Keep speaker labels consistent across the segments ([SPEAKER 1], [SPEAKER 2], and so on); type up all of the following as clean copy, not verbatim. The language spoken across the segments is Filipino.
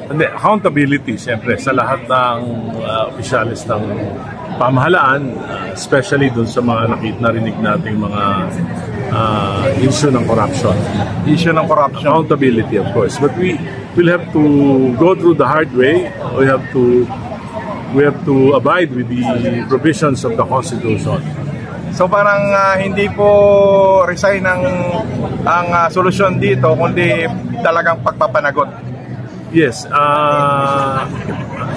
[SPEAKER 1] Accountability, siyempre, sa lahat ng opisyalis ng pamahalaan, especially dun sa mga narinig nating mga issue ng corruption.
[SPEAKER 2] Issue ng corruption.
[SPEAKER 1] Accountability, of course. But we will have to go through the hard way. We have to abide with the provisions of the Constitution.
[SPEAKER 2] So parang hindi po resign ang solusyon dito, kundi talagang pagpapanagot.
[SPEAKER 1] Yes,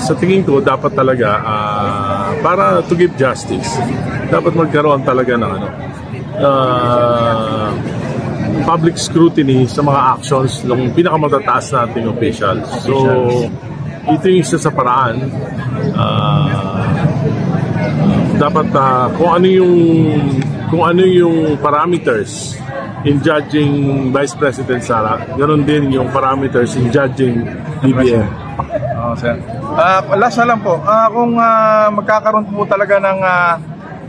[SPEAKER 1] sa tingin ko dapat talaga para to give justice, dapat magkaroon talaga ng public scrutiny sa mga actions ng pinakamatataas nating officials. So ito yung isa sa paraan. Dapat kung ano yung parameters in judging Vice President Sara, ganoon din yung parameters in judging BBM.
[SPEAKER 2] Sir. Last na lang po, kung magkakaroon po talaga ng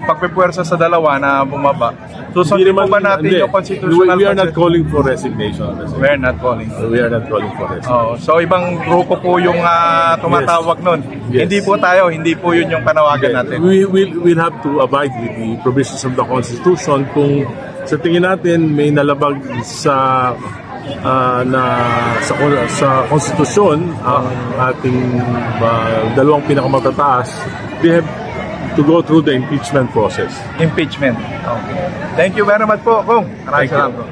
[SPEAKER 2] pagpipuwersa sa dalawa na bumaba, susundin po ba natin yung constitutional?
[SPEAKER 1] We are not calling for resignation.
[SPEAKER 2] We are not calling.
[SPEAKER 1] We are not calling for resignation.
[SPEAKER 2] So ibang grupo po yung tumatawag nun.
[SPEAKER 1] Yes.
[SPEAKER 2] Hindi po tayo, hindi po yun yung panawagan natin.
[SPEAKER 1] We will have to abide with the provisions of the Constitution. Kung sa tingin natin may nalabag sa konstitusyon ang ating dalawang pinakamatataas, we have to go through the impeachment process.
[SPEAKER 2] Impeachment. Okay. Thank you very much po, Kung. Maraming salamat po.